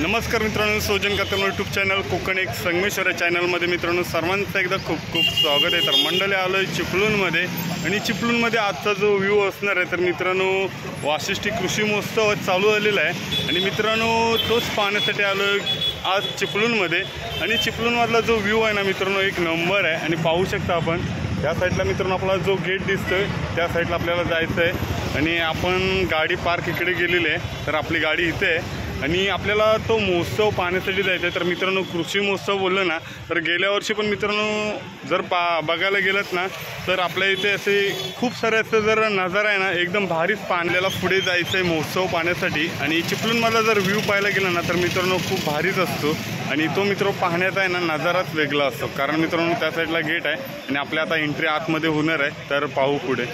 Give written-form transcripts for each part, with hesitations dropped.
नमस्कार मित्रांनो, सोजन कातल यूट्यूब चॅनल कोकण एक संगमेश्वर या चॅनलमध्ये मित्रांनो सर्वांचं एकदा खूप खूप स्वागत आहे। तर मंडळी आलो आहे चिपळूणमध्ये आणि चिपळूणमध्ये आजचा जो व्ह्यू असणार आहे तर मित्रांनो वाशिष्ठी कृषी महोत्सव चालू झालेला आहे आणि मित्रांनो तोच पाहण्यासाठी आलो आहे आज चिपळूणमध्ये। आणि चिपळूणमधला जो व्ह्यू आहे ना मित्रांनो एक नंबर आहे आणि पाहू शकता आपण त्या साईडला मित्रांनो आपला जो गेट दिसतोय त्या साईडला आपल्याला जायचं आहे आणि आपण गाडी पार्क इकडे गेलेली आहे तर आपली गाडी इथे आहे आणि आपल्याला तो महोत्सव पाहण्यासाठी जायचं आहे। तर मित्रांनो कृषी महोत्सव बोललं ना तर गेल्या वर्षी पण मित्रांनो जर बघायला गेलात ना तर आपल्या इथे असे खूप सारे असं जर नजारा आहे ना एकदम भारीच पाहण्याला पुढे जायचं आहे महोत्सव पाहण्यासाठी। आणि चिपळूणमधला जर व्ह्यू पाहायला गेला ना तर मित्रांनो खूप भारीच असतो आणि तो मित्र पाहण्याचा आहे ना नजाराच वेगळा असतो। कारण मित्रांनो त्या साईडला गेट आहे आणि आपल्या आता एंट्री आतमध्ये होणार आहे तर पाहू पुढे।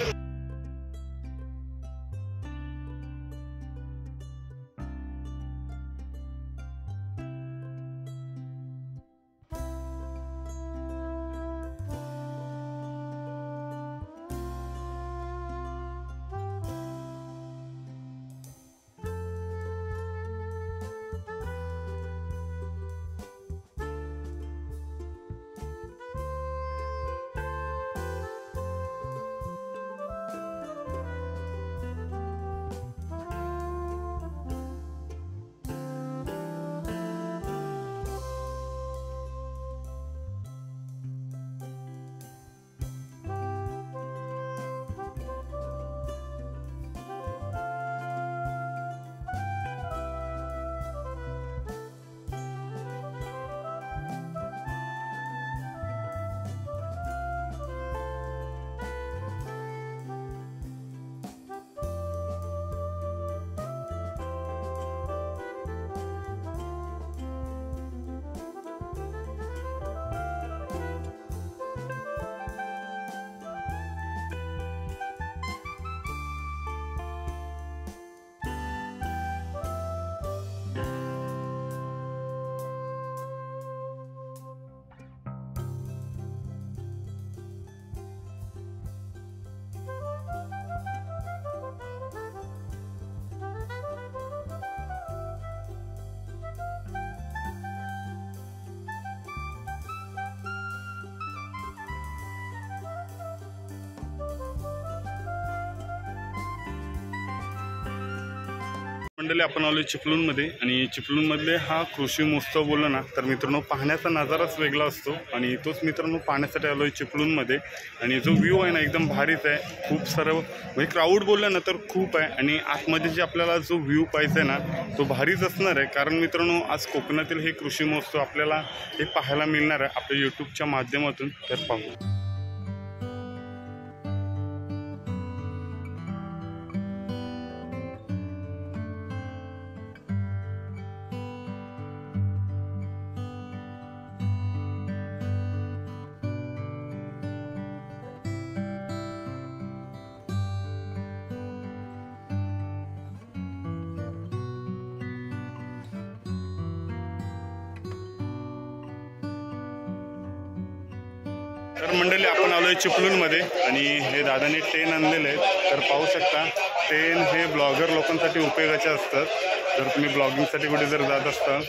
मंडळी आपण आलो चिपळूणमध्ये आणि चिपळूणमधले हा कृषी महोत्सव बोलला ना तर मित्रांनो पाहण्याचा नजाराच वेगळा असतो आणि तोच मित्रांनो पाहण्यासाठी आलो आहे चिपळूणमध्ये। आणि जो व्ह्यू आहे ना एकदम भारीच आहे, खूप सारं म्हणजे क्राऊड बोललं ना तर खूप आहे आणि आतमध्ये जे आपल्याला जो व्ह्यू पाहिजे आहे ना तो भारीच असणार आहे। कारण मित्रांनो आज कोकणातील हे कृषी महोत्सव आपल्याला हे पाहायला मिळणार आहे आपल्या यूट्यूबच्या माध्यमातून, तर पाहू। तर मंडळी आपण आलो आहे चिपळूणमध्ये आणि हे दादाने टेन आणलेले आहेत तर पाहू शकता। टेन हे ब्लॉगर लोकांसाठी उपयोगाचे असतात जर तुम्ही ब्लॉगिंगसाठी कुठे जर जात असता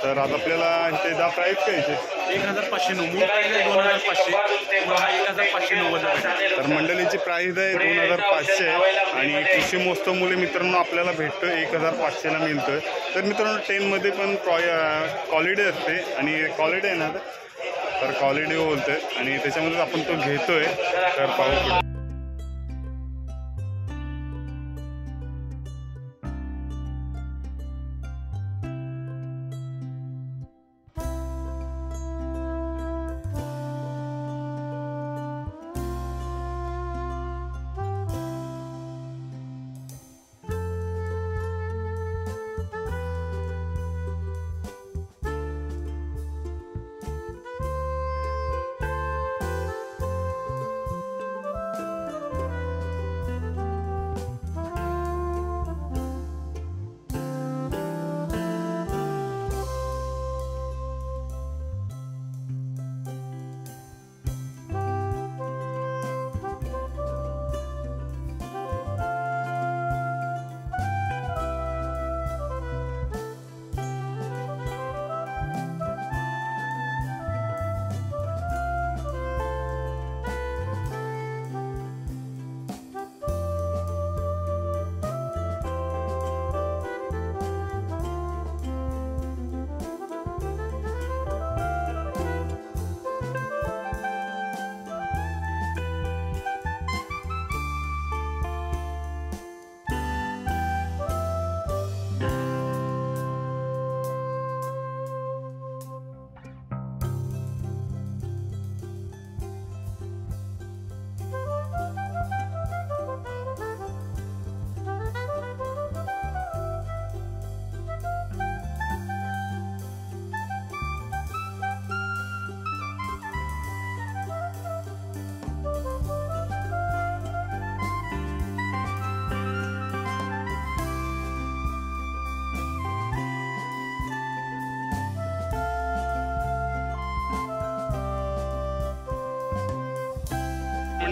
तर आज आपल्याला इथे जा प्राईस काय याचे 1590 2500 1590 तर मंडळीची प्राईस आहे 2500 आणि कृषी महोत्सवमुळे मित्रांनो आपल्याला भेटतो 1500ला मिळतं। तर मित्रांनो टेनमध्ये पण क्वालिटी असते आणि क्वालिटी आहे ना तर क्वालिटी बोलते आणि त्याच्यामध्ये आपण तो घेतोय तर पाहू।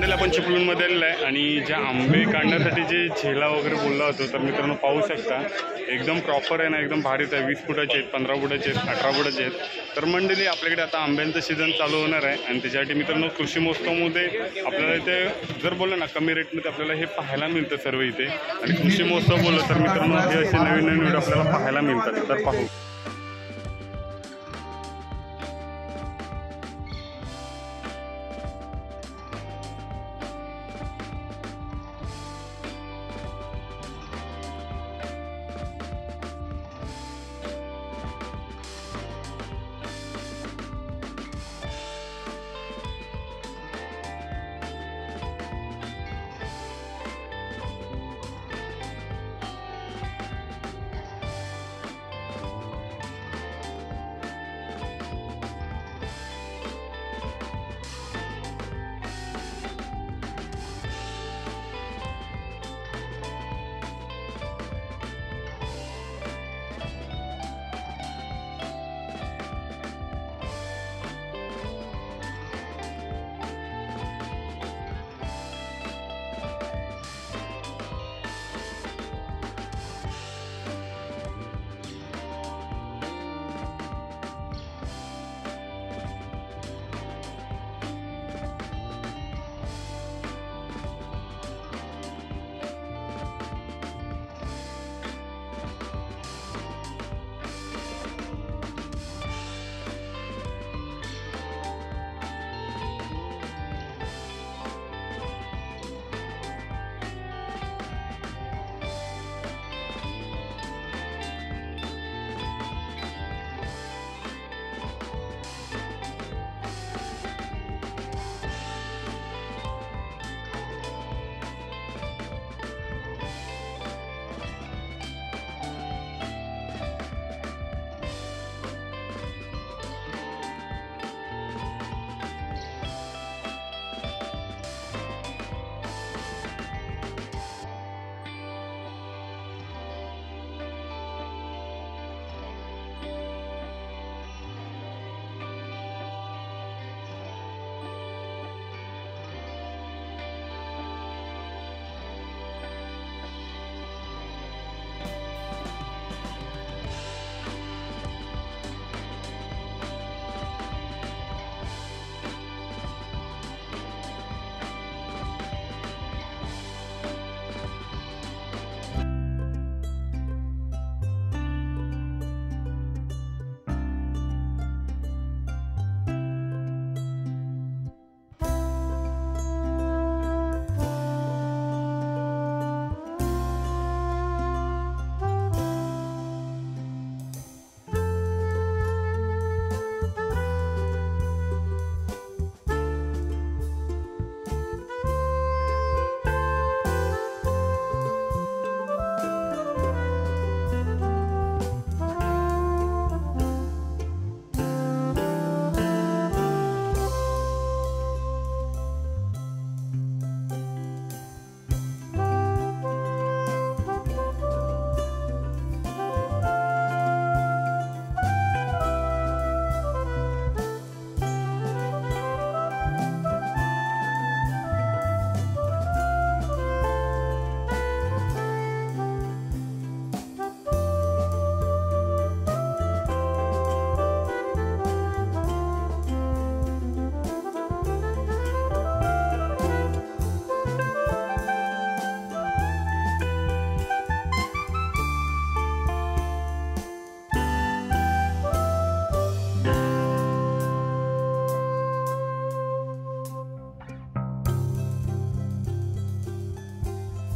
मंडळी आपण चिपळूणमध्ये आलेलं आहे आणि ज्या आंबे काढण्यासाठी जे झेला वगैरे बोलला होतो तर मित्रांनो पाहू शकता एकदम प्रॉपर आहे ना, एकदम भारीच आहे. 20 फुटाचे आहेत, 15 फुटाचे आहेत, 18 फुटाचे आहेत. तर मंडळी आपल्याकडे आता आंब्यांचं सीझन चालू होणार आहे आणि त्याच्यासाठी मित्रांनो कृषी महोत्सवामध्ये आपल्याला इथे जर बोललं ना कमी रेटमध्ये आपल्याला हे पाहायला मिळतं सर्व इथे. आणि कृषी महोत्सव बोललं तर मित्रांनो हे असे नवीन नवीन व्हिडिओ आपल्याला पाहायला मिळतात. तर पाहू.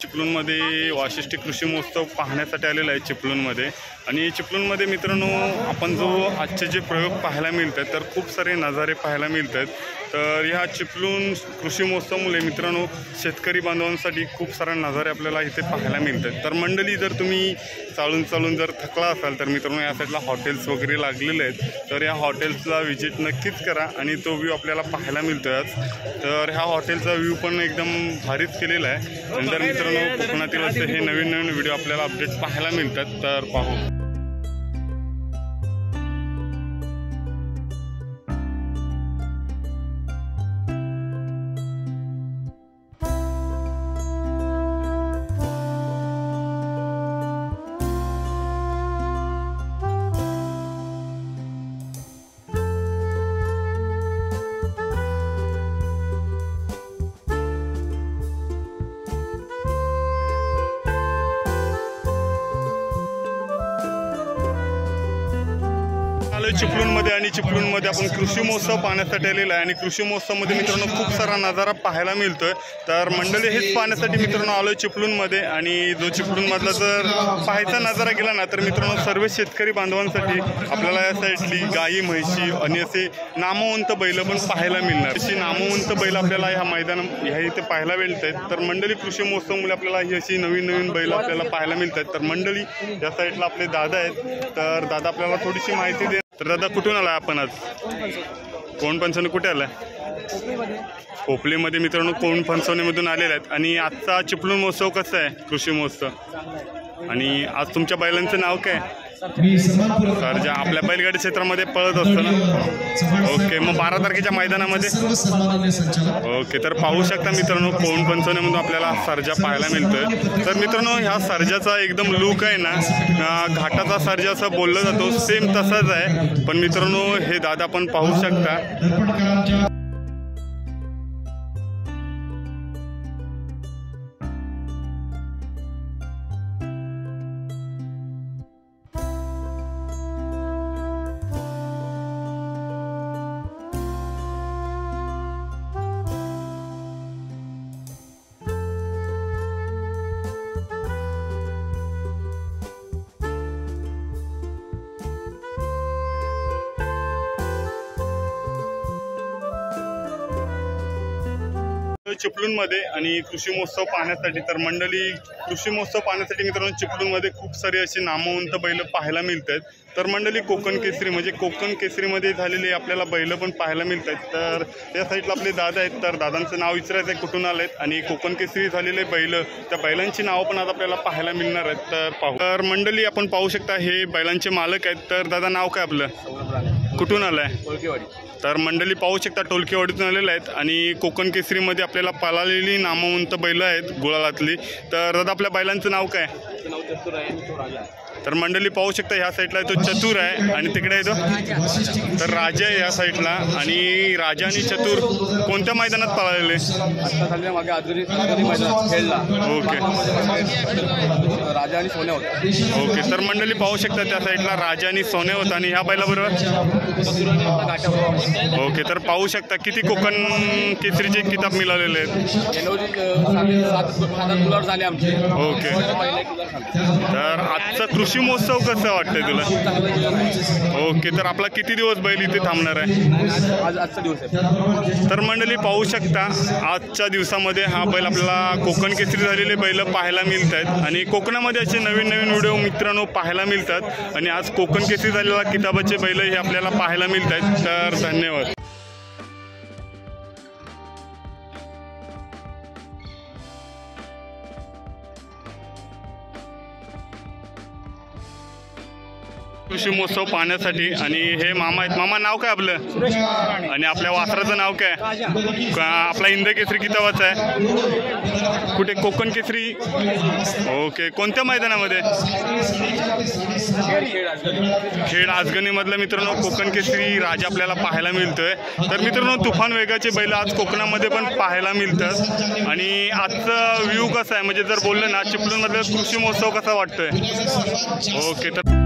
चिपळूणमध्ये वाशिष्ठी कृषी महोत्सव पाहण्यासाठी आलेला आहे चिपळूणमध्ये. आणि चिपळूणमध्ये मित्रांनो आपण जो आजचे जे प्रयोग पाहायला मिळतात तर खूप सारे नजारे पाहायला मिळतात. तर ह्या चिपळूण कृषी महोत्सवामुळे मित्रांनो शेतकरी बांधवांसाठी खूप सारे नजारे आपल्याला इथे पाहायला मिळतात. तर मंडळी जर तुम्ही चालून चालून जर थकला असाल तर मित्रांनो या साईडला हॉटेल्स वगैरे लागलेले आहेत. तर या हॉटेल्सला व्हिजिट नक्कीच करा आणि तो व्ह्यू आपल्याला पाहायला मिळतो आज. तर ह्या हॉटेलचा व्ह्यू पण एकदम भारीच केलेला आहे. नंतर मित्रांनो कोकणातील असे हे नवीन नवीन व्हिडिओ आपल्याला अपडेट्स पाहायला मिळतात. तर पाहू. आलोय चिपळूणमध्ये आणि चिपळूणमध्ये आपण कृषी महोत्सव पाहण्यासाठी आलेला आहे आणि कृषी महोत्सवमध्ये मित्रांनो खूप सारा नजारा पाहायला मिळतोय। तर मंडळी हेच पाहण्यासाठी मित्रांनो आलोय चिपळूणमध्ये आणि जो चिपळूणमधला जर पाहायचा नजारा गेला ना तर मित्रांनो सर्व शेतकरी बांधवांसाठी आपल्याला या साईडली गाई म्हैशी आणि असे नामवंत बैल पण पाहायला मिळणार। अशी नामवंत बैल आपल्याला ह्या इथे पाहायला मिळतात। तर मंडळी कृषी महोत्सवमुळे आपल्याला ही अशी नवीन बैल आपल्याला पाहायला मिळतात। तर मंडळी या साईडला आपले दादा आहेत, तर दादा आपल्याला थोडीशी माहिती दे। तर दादा कुठून आलाय आपण आज? कोण फणसवणे कुठे आलाय? खोपलीमध्ये मित्रांनो कोण फणसवणेमधून आलेले आहेत आणि आजचा चिपळूण महोत्सव कसा आहे कृषी महोत्सव आणि आज तुमच्या बैलांचं नाव काय? सरजा आपल्या बैलगाडी क्षेत्रामध्ये पळत असतो ना? ओके, मग 12 तारखेच्या मैदानामध्ये ओके। तर पाहू शकता मित्रांनो कोण फणसवणेमधून आपल्याला सरजा पाहायला मिळतोय। तर मित्रांनो ह्या सरजाचा एकदम लुक आहे ना घाटाचा सरजा असं बोललं जातो, सेम तसाच आहे। पण मित्रांनो हे दादा पण पाहू शकता। चिपळूणमध्ये आणि कृषी महोत्सव पाहण्यासाठी तर मंडळी कृषी महोत्सव पाहण्यासाठी मित्रांनो चिपळूणमध्ये खूप सारे असे नामवंत बैल पाहायला मिळतात। तर मंडळी कोकण केसरी म्हणजे कोकण केसरीमध्ये झालेले आपल्याला बैल पण पाहायला मिळतात। तर त्या साईडला आपले दादा आहेत, तर दादांचं नाव विचारायचं आहे कुठून आलेत आणि कोकण केसरी झालेले बैल त्या बैलांची नावं पण आज आपल्याला पाहायला मिळणार आहेत। तर पाहू। तर मंडळी आपण पाहू शकता हे बैलांचे मालक आहेत। तर दादा नाव काय आपलं? कुठून आलाय? टोलकेवाडी। तर मंडळी पाहू शकता टोलकेवाडीतून आलेले आहेत आणि कोकण केसरीमध्ये आपल्याला पळालेली नामवंत बैल आहेत गुलालातली। तर दादा आपल्या बैलांचं नाव काय? नाव चतुर आहे आणि तो राजा आहे। तर मंडळी पाहू शकता ह्या साईडला तो चतुर आहे आणि तिकडे आहे तो तर राजा आहे या साईडला। आणि राजा आणि चतुर कोणत्या मैदानात पळालेले? आता झालेल्या मागे आजरी मैदानात खेळला। ओके राजा आणि सोन्या होता। ओके, तर मंडळी पाहू शकता त्या साईडला राजा आणि सोन्या होता आणि ह्या बैलाबरोबर ओके। तर पाहू शकता किती कोकण केसरीचे किताब मिळालेले आहेत। झाले आमचे। ओके, तर आजचा कृषी महोत्सव कसं वाटतंय तुला? ओके, तर आपला किती दिवस बैल इथे थांबणार आहे? आजचा दिवस आहे। तर मंडळी पाहू शकता आजच्या दिवसामध्ये हा बैल आपल्याला कोकण केसरी झालेले बैल पाहायला मिळत आहेत आणि कोकणामध्ये असे नवीन व्हिडिओ मित्रांनो पाहायला मिळतात आणि आज कोकण केसरी झालेला किताबाचे बैल हे आपल्याला पाहायला मिळत आहेत। तर धन्यवाद। कृषी महोत्सव पाहण्यासाठी आणि हे मामा आहेत। मामा नाव काय आपलं आणि आपल्या वासराचं नाव काय? आपला हिंद केसरी किताबाचा आहे कुठे? कोकण केसरी। ओके, कोणत्या मैदानामध्ये? खेड आजगणी मधलं मित्रांनो कोकण केसरी राजा आपल्याला पाहायला मिळतोय। तर मित्रांनो तुफान वेगाचे बैल आज कोकणामध्ये पण पाहायला मिळतात आणि आजचं व्ह्यू कसं आहे म्हणजे जर बोललं ना चिपळूणमधलं कृषी महोत्सव कसा वाटतोय? ओके, तर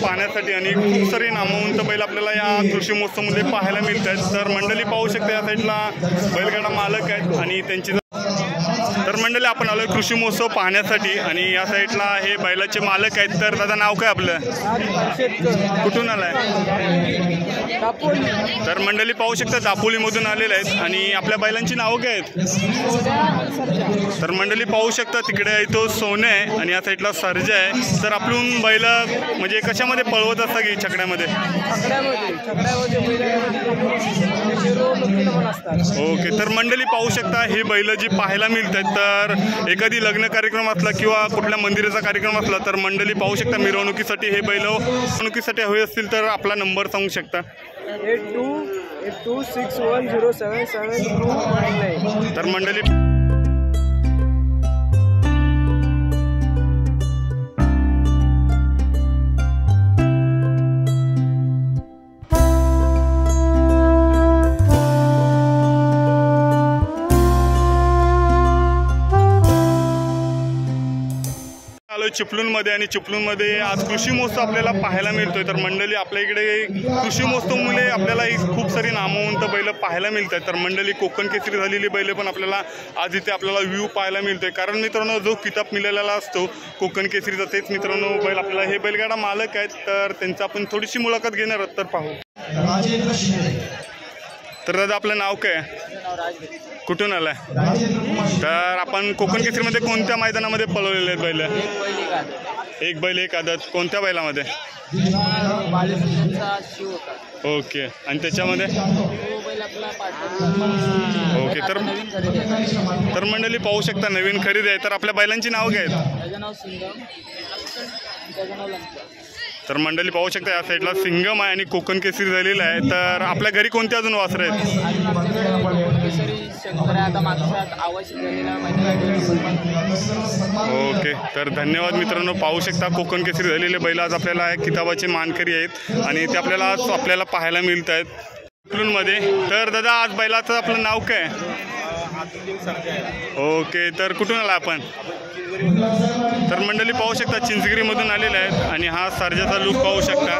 पाहण्यासाठी आणि खूप सारे नामवंत बैल आपल्याला या कृषी महोत्सवमध्ये पाहायला मिळतात। तर मंडळी पाहू शकता या साईडला बैलगाडा मालक आहेत आणि त्यांची तर मंडळी आपण आलोय कृषी महोत्सव पाहण्यासाठी आणि या साईडला हे बैलाचे मालक आहेत। तर दादा नाव काय आपलं? कुठून आलाय? तर मंडळी पाहू शकता दापोलीमधून आलेले आहेत आणि आपल्या बैलांची नावं काय आहेत? तर मंडळी पाहू शकता तिकडे आहे तो सोने आहे आणि या साईडला सर्जा आहे। तर आपण बैल म्हणजे कशामध्ये पळवत असता की छकड्यामध्ये? ओके, तर मंडळी पाहू शकता हे बैल जी पाहायला मिळतात। तर एखादी लग्न कार्यक्रम असला किंवा कुठल्या मंदिराचा कार्यक्रम असला तर मंडळी पाहू शकता मिरवणुकीसाठी हे बैल मिरवणुकीसाठी हवे असतील तर आपला नंबर सांगू शकता? 26107729. तर मंडळी आलो चिपळूणमध्ये आणि चिपळूणमध्ये आज कृषी महोत्सव आपल्याला पाहायला मिळतोय. तर मंडळी आपल्या इकडे कृषी महोत्सवमुळे आपल्याला खूप सारी नामवंत बैल पाहायला मिळत आहेत. तर मंडळी कोकण केसरी झालेली बैल पण आपल्याला आज इथे आपल्याला व्ह्यू पाहायला मिळतोय. कारण मित्रांनो जो किताब मिळालेला असतो कोकण केसरीचा तेच मित्रांनो बैल आपल्याला हे बैलगाडा मालक आहेत. तर त्यांचा आपण थोडीशी मुलाखत घेणार आहोत. तर पाहू. तर दादा आपलं नाव काय? कुठून आलाय? तर आपण कोकण केसरीमध्ये कोणत्या मैदानामध्ये पळवलेले आहेत बैल? एक बैल एक आदत. कोणत्या बैलामध्ये? ओके. आणि त्याच्यामध्ये ओके. तर मंडळी पाहू शकता नवीन खरेदी आहे. तर आपल्या बैलांची नाव काय आहेत? तर मंडळी पाहू शकता या साईडला सिंगम आहे आणि कोकण केसरी झालेला आहे. तर आपल्या घरी कोणते अजून वासर आहेत? ओके. तर धन्यवाद मित्रांनो. पाहू शकता कोकण केसरी झालेले बैल आज आपल्याला किताबाचे मानकरी आहेत आणि ते आपल्याला आज आपल्याला पाहायला मिळत आहेत चिपळूणमध्ये. तर दादा आज बैलाचं आपलं नाव काय? ओके. तर कुठून आला आपण? तर मंडळी पाहू शकता चिंचगिरीमधून आलेले आहेत आणि हा सर्जाचा लूक पाहू शकता.